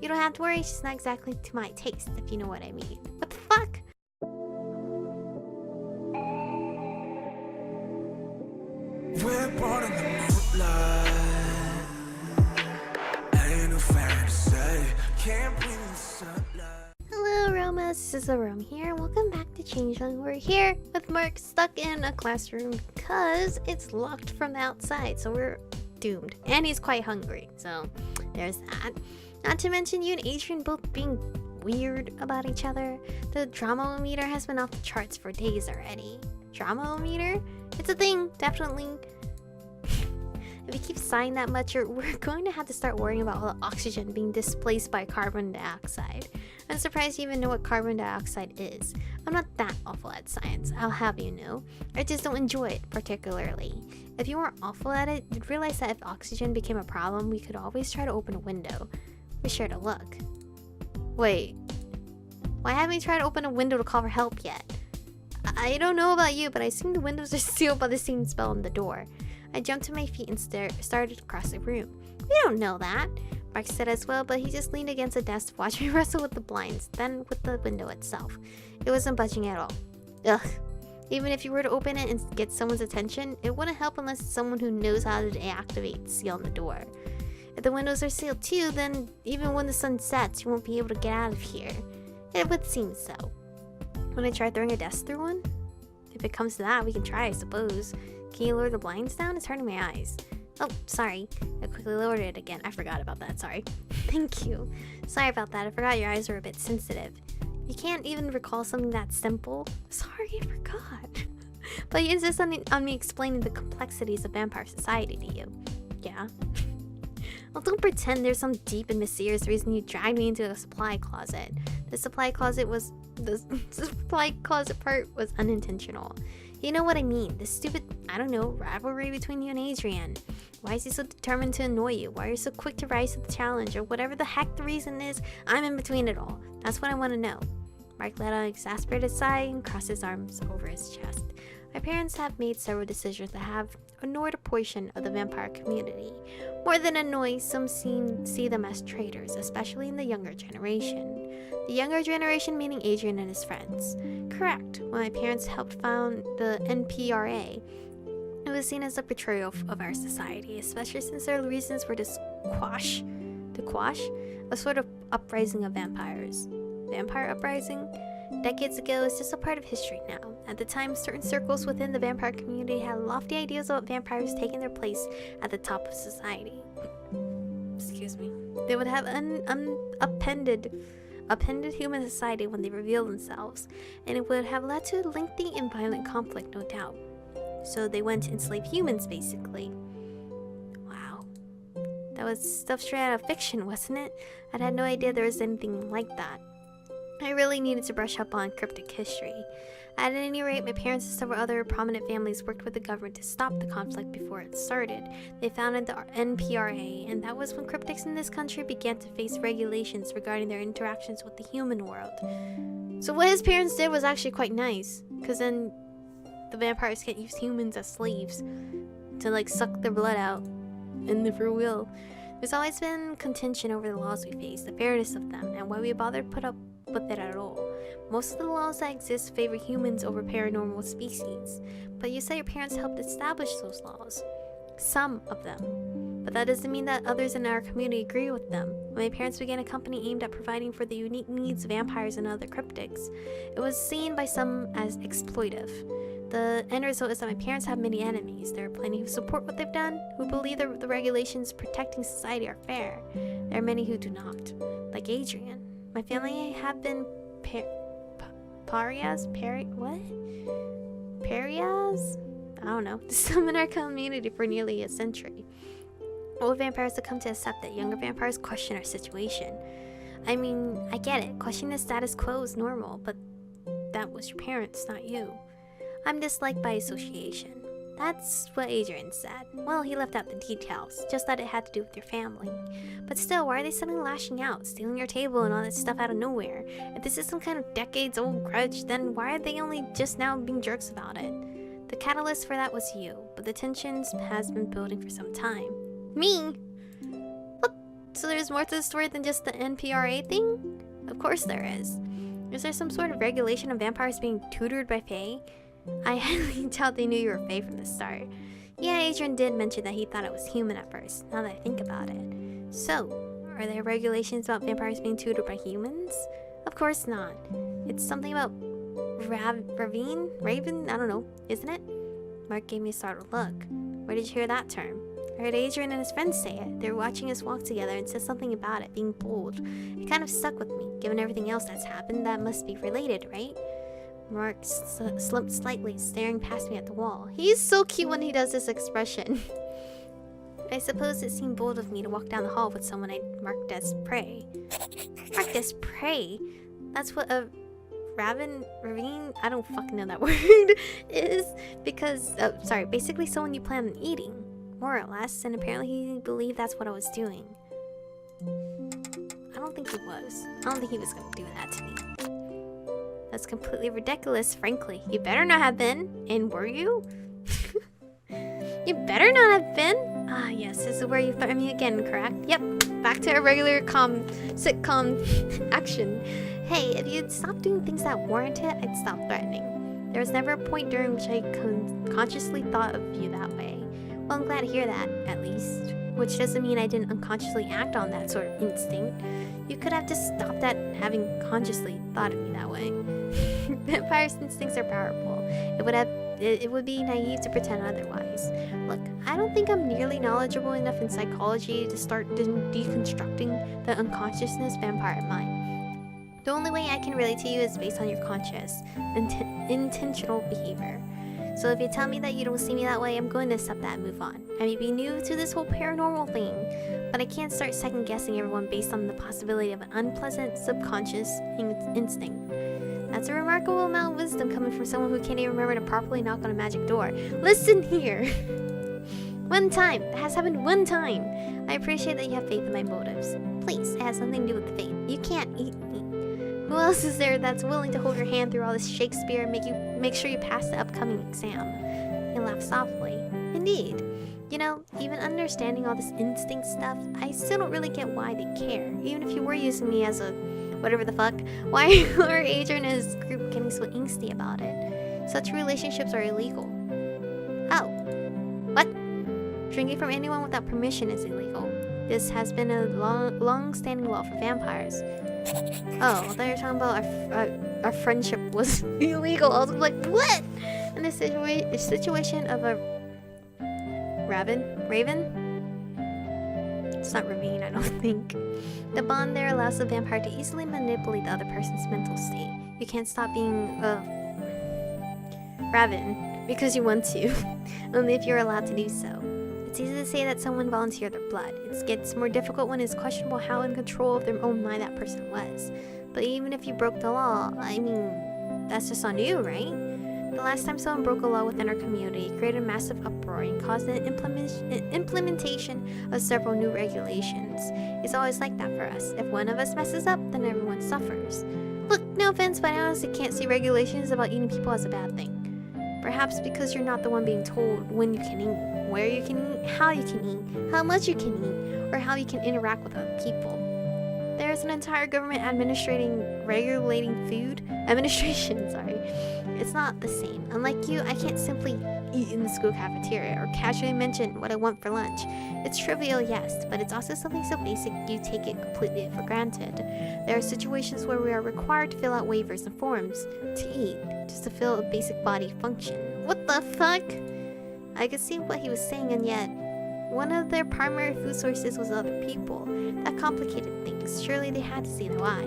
You don't have to worry, she's not exactly to my taste, if you know what I mean. What the fuck? We're born in the moonlight. Ain't no fantasy. Can't breathe in the sunlight. Hello, Aromas. This is Aromie here. Welcome back to Changeling. We're here with Marc stuck in a classroom because it's locked from the outside, so we're doomed. And he's quite hungry, so there's that. Not to mention you and Adrian both being weird about each other. The drama-o-meter has been off the charts for days already. Drama-o-meter? It's a thing, definitely. If you keep sighing that much, we're going to have to start worrying about all the oxygen being displaced by carbon dioxide. I'm surprised you even know what carbon dioxide is. I'm not that awful at science, I'll have you know. I just don't enjoy it particularly. If you weren't awful at it, you'd realize that if oxygen became a problem, we could always try to open a window. Be sure to look. Wait. Why haven't we tried to open a window to call for help yet? I don't know about you, but I assume the windows are sealed by the same spell on the door. I jumped to my feet and started across the room. We don't know that, Marc said as well, but he just leaned against the desk to watch me wrestle with the blinds, then with the window itself. It wasn't budging at all. Ugh. Even if you were to open it and get someone's attention, it wouldn't help unless it's someone who knows how to deactivate the seal on the door. If the windows are sealed too, then even when the sun sets, you won't be able to get out of here. It would seem so. Want to try throwing a desk through one? If it comes to that, we can try, I suppose. Can you lower the blinds down? It's hurting my eyes. Oh, sorry. I quickly lowered it again. I forgot about that, sorry. Thank you. Sorry about that. I forgot your eyes were a bit sensitive. You can't even recall something that simple? Sorry, I forgot. But you insist on me explaining the complexities of vampire society to you. Yeah? Well, don't pretend there's some deep and mysterious reason you dragged me into a supply closet. The supply closet part was unintentional. You know what I mean, the stupid, I don't know, rivalry between you and Adrian. Why is he so determined to annoy you? Why are you so quick to rise to the challenge? Or whatever the heck the reason is, I'm in between it all. That's what I want to know. Marc let out an exasperated sigh and crossed his arms over his chest. My parents have made several decisions that have annoyed a portion of the vampire community. More than annoy, some see them as traitors, especially in the younger generation. The younger generation meaning Adrian and his friends. Correct. When my parents helped found the NPRA, it was seen as a betrayal of our society, especially since their reasons were to quash a sort of uprising of vampires. Vampire uprising? Decades ago, it's just a part of history now. At the time, certain circles within the vampire community had lofty ideas about vampires taking their place at the top of society. Excuse me. They would have upended human society when they revealed themselves, and it would have led to lengthy and violent conflict, no doubt. So they went to enslave humans, basically. Wow. That was stuff straight out of fiction, wasn't it? I had no idea there was anything like that. I really needed to brush up on cryptic history. At any rate, my parents and several other prominent families worked with the government to stop the conflict before it started. They founded the NPRA, and that was when cryptics in this country began to face regulations regarding their interactions with the human world. So what his parents did was actually quite nice, because then the vampires can't use humans as slaves to like suck their blood out in the free will. There's always been contention over the laws we face, the fairness of them, and why we bothered put up with it at all. Most of the laws that exist favor humans over paranormal species, but you said your parents helped establish those laws. Some of them. But that doesn't mean that others in our community agree with them. When my parents began a company aimed at providing for the unique needs of vampires and other cryptics, it was seen by some as exploitive. The end result is that my parents have many enemies. There are plenty who support what they've done, who believe that the regulations protecting society are fair. There are many who do not, like Adrian. My family have been pariahs? Pariahs? I don't know. Some in our community for nearly a century. Old vampires have come to accept that younger vampires question our situation. I mean, I get it. Questioning the status quo is normal, but that was your parents, not you. I'm disliked by association. That's what Adrian said. Well, he left out the details, just that it had to do with your family. But still, why are they suddenly lashing out, stealing your table and all that stuff out of nowhere? If this is some kind of decades-old grudge, then why are they only just now being jerks about it? The catalyst for that was you, but the tensions has been building for some time. Me? So there's more to the story than just the NPRA thing? Of course there is. Is there some sort of regulation of vampires being tutored by Fae? I highly doubt they knew you were Fae from the start. Yeah, Adrian did mention that he thought it was human at first, now that I think about it. So, are there regulations about vampires being tutored by humans? Of course not. It's something about Raven? I don't know, isn't it? Mark gave me a startled look. Where did you hear that term? I heard Adrian and his friends say it. They were watching us walk together and said something about it being bold. It kind of stuck with me. Given everything else that's happened, that must be related, right? Mark slumped slightly, staring past me at the wall. He's so cute when he does this expression. I suppose it seemed bold of me to walk down the hall with someone I marked as prey. Marked as prey? That's what a ravine? I don't fucking know that word is. Because, basically someone you plan on eating. More or less, and apparently he believed that's what I was doing. I don't think he was. I don't think he was gonna do that to me. That's completely ridiculous, frankly. You better not have been. And were you? You better not have been. Ah, yes, this is where you threaten me again, correct? Yep, back to our regular sitcom action. Hey, if you'd stop doing things that warrant it, I'd stop threatening. There was never a point during which I consciously thought of you that way. Well, I'm glad to hear that, at least. Which doesn't mean I didn't unconsciously act on that sort of instinct. You could have just stopped at having consciously thought of me that way. Vampires' instincts are powerful. It would be naive to pretend otherwise. Look, I don't think I'm nearly knowledgeable enough in psychology to start deconstructing the unconsciousness vampire mind. The only way I can relate to you is based on your conscious, intentional behavior. So if you tell me that you don't see me that way, I'm going to accept that and move on. I may be new to this whole paranormal thing, but I can't start second guessing everyone based on the possibility of an unpleasant subconscious instinct. That's a remarkable amount of wisdom coming from someone who can't even remember to properly knock on a magic door. Listen here! One time! That has happened one time! I appreciate that you have faith in my motives. Please, it has nothing to do with faith. You can't eat me. Who else is there that's willing to hold your hand through all this Shakespeare and make sure you pass the upcoming exam? He laughed softly. Indeed. You know, even understanding all this instinct stuff, I still don't really get why they care. Even if you were using me as a whatever the fuck, why are Adrian and his group getting so angsty about it? Such relationships are illegal. Oh. What? Drinking from anyone without permission is illegal. This has been a long-standing law for vampires. Oh, I thought you were talking about our friendship was illegal. I was like, what? In the situation of a raven? It's not ravine, I don't think. The bond there allows the vampire to easily manipulate the other person's mental state. You can't stop being a raven because you want to, only if you're allowed to do so. It's easy to say that someone volunteered their blood. It gets more difficult when it's questionable how in control of their own mind that person was. But even if you broke the law, I mean, that's just on you, right? The last time someone broke a law within our community, it created a massive uproar and caused the implementation of several new regulations. It's always like that for us. If one of us messes up, then everyone suffers. Look, no offense, but I honestly can't see regulations about eating people as a bad thing. Perhaps because you're not the one being told when you can eat, where you can eat, how you can eat, how much you can eat, or how you can interact with other people. There is an entire government regulating food. Administration, sorry. It's not the same. Unlike you, I can't simply eat in the school cafeteria or casually mention what I want for lunch. It's trivial, yes, but it's also something so basic you take it completely for granted. There are situations where we are required to fill out waivers and forms to eat, just to fill a basic body function. What the fuck? I could see what he was saying, and yet one of their primary food sources was other people. That complicated things. Surely they had to see the why.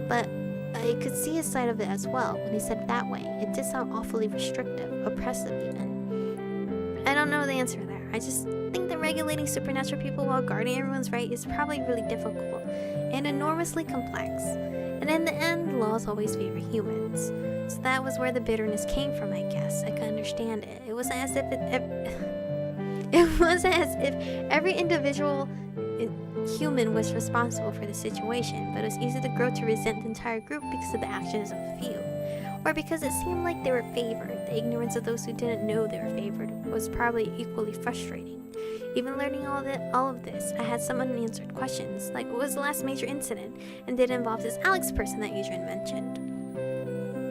But I could see his side of it as well. When he said it that way, it did sound awfully restrictive, oppressive even. I don't know the answer there. I just think that regulating supernatural people while guarding everyone's right is probably really difficult and enormously complex. And in the end, laws always favor humans. So that was where the bitterness came from, I guess. I could understand it. It wasn't as if every individual human was responsible for the situation, but it was easy to grow to resent the entire group because of the actions of a few. Or because it seemed like they were favored. The ignorance of those who didn't know they were favored was probably equally frustrating. Even learning all of this, I had some unanswered questions, like what was the last major incident, and did it involve this Alex person that Adrian mentioned?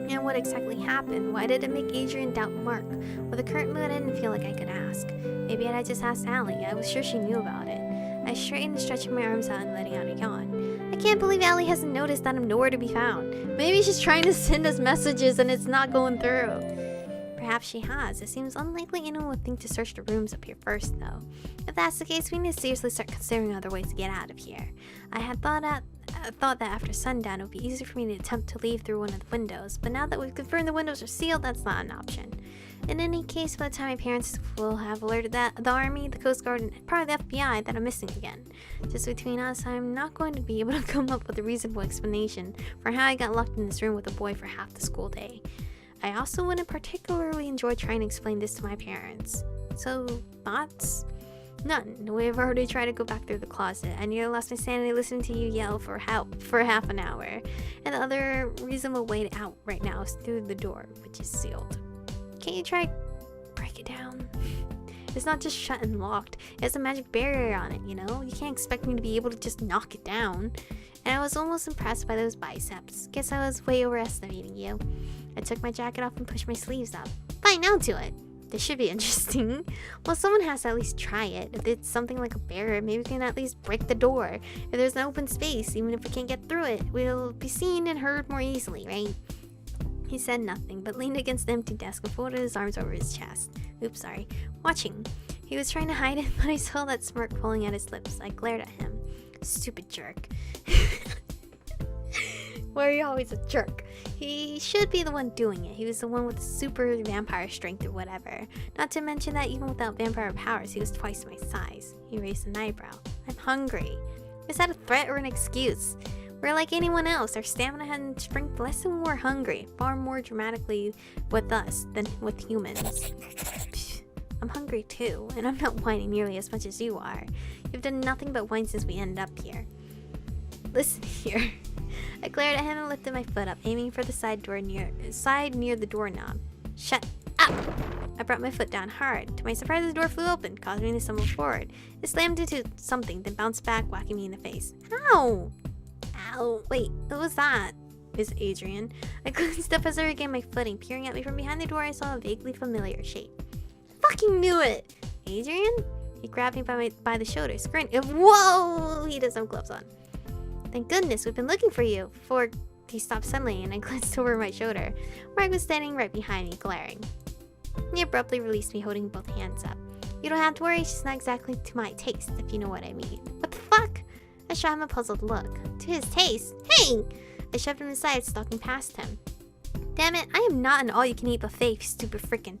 And what exactly happened? Why did it make Adrian doubt Marc? With the current mood, I didn't feel like I could ask. Maybe I just asked Allie. I was sure she knew about it. I straightened, stretching my arms out and letting out a yawn. I can't believe Allie hasn't noticed that I'm nowhere to be found. Maybe she's trying to send us messages and it's not going through. Perhaps she has. It seems unlikely anyone would think to search the rooms up here first, though. If that's the case, we need to seriously start considering other ways to get out of here. I had thought that after sundown it would be easier for me to attempt to leave through one of the windows, but now that we've confirmed the windows are sealed, that's not an option. In any case, by the time my parents will have alerted the Army, the Coast Guard, and probably the FBI that I'm missing again. Just between us, I'm not going to be able to come up with a reasonable explanation for how I got locked in this room with a boy for half the school day. I also wouldn't particularly enjoy trying to explain this to my parents. So, thoughts? None. We've already tried to go back through the closet. I nearly lost my sanity listening to you yell for half an hour. And the other reasonable way out right now is through the door, which is sealed. Can't you try break it down? It's not just shut and locked. It has a magic barrier on it, you know? You can't expect me to be able to just knock it down. And I was almost impressed by those biceps. Guess I was way overestimating you. I took my jacket off and pushed my sleeves up. Fine, now do it. This should be interesting. Well, someone has to at least try it. If it's something like a barrier, maybe we can at least break the door. If there's an open space, even if we can't get through it, we'll be seen and heard more easily, right? He said nothing, but leaned against the empty desk and folded his arms over his chest. Oops, sorry. Watching. He was trying to hide it, but I saw that smirk pulling at his lips. I glared at him. Stupid jerk. Why are you always a jerk? He should be the one doing it. He was the one with super vampire strength or whatever. Not to mention that even without vampire powers, he was twice my size. He raised an eyebrow. I'm hungry. Is that a threat or an excuse? We're like anyone else. Our stamina and strength less when we're hungry. Far more dramatically with us than with humans. Psh, I'm hungry too, and I'm not whining nearly as much as you are. You've done nothing but whine since we ended up here. Listen here. I glared at him and lifted my foot up, aiming for the side near the doorknob. Shut up! I brought my foot down hard. To my surprise, the door flew open, causing me to stumble forward. It slammed into something, then bounced back, whacking me in the face. Ow! Ow! Wait, what was that? Is Adrian. I glanced up as I regained my footing. Peering at me from behind the door, I saw a vaguely familiar shape. Fucking knew it! Adrian? He grabbed me by the shoulders, grinning. Whoa! He does have gloves on. Thank goodness, we've been looking for you. Before he stopped suddenly, and I glanced over my shoulder. Marc was standing right behind me, glaring. He abruptly released me, holding both hands up. You don't have to worry, she's not exactly to my taste, if you know what I mean. What the fuck? I shot him a puzzled look. To his taste? Hey! I shoved him aside, stalking past him. Damn it, I am not an all-you-can-eat buffet, stupid frickin'.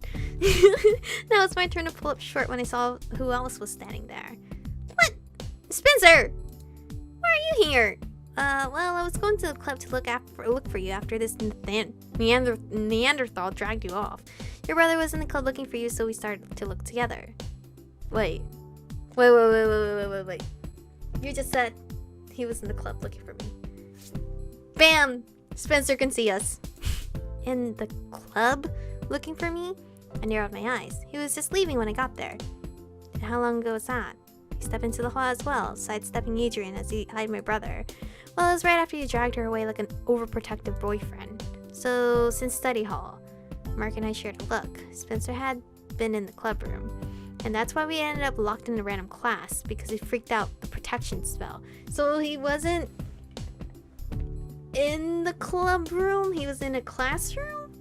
Now it's my turn to pull up short when I saw who else was standing there. What? Spencer! Why are you here? Well, I was going to the club to look for you after this Neanderthal dragged you off. Your brother was in the club looking for you, so we started to look together. Wait. You just said he was in the club looking for me. Bam! Spencer can see us. In the club? Looking for me? I narrowed my eyes. He was just leaving when I got there. And how long ago was that? He stepped into the hall as well, sidestepping Adrian as he eyed my brother. Well, it was right after you dragged her away like an overprotective boyfriend. So, since study hall. Marc and I shared a look. Spencer had been in the club room. And that's why we ended up locked in a random class, because he freaked out the protection spell. So he wasn't in the club room, he was in a classroom?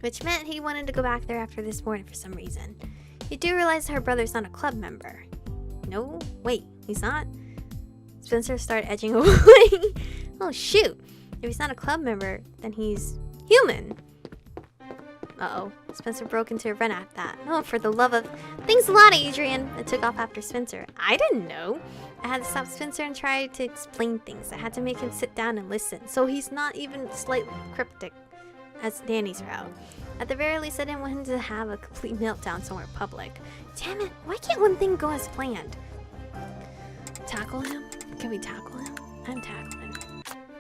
Which meant he wanted to go back there after this morning for some reason. You do realize her brother's not a club member. No? Wait, he's not? Spencer started edging away. Oh shoot, if he's not a club member, then he's human. Uh-oh, Spencer broke into a run at that. Oh, for the love of... Thanks a lot, Adrian! I took off after Spencer. I didn't know. I had to stop Spencer and try to explain things. I had to make him sit down and listen. So he's not even slightly cryptic, as Danny's route. At the very least, I didn't want him to have a complete meltdown somewhere public. Damn it, why can't one thing go as planned? Tackle him? Can we tackle him? I'm tackling.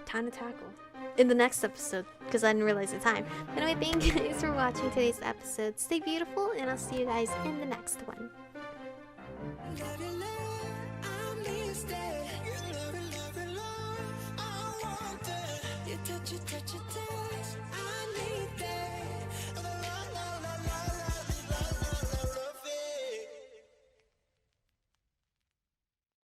Time to tackle. In the next episode, because I didn't realize the time. Anyway, thank you guys for watching today's episode. Stay beautiful, and I'll see you guys in the next one. Love you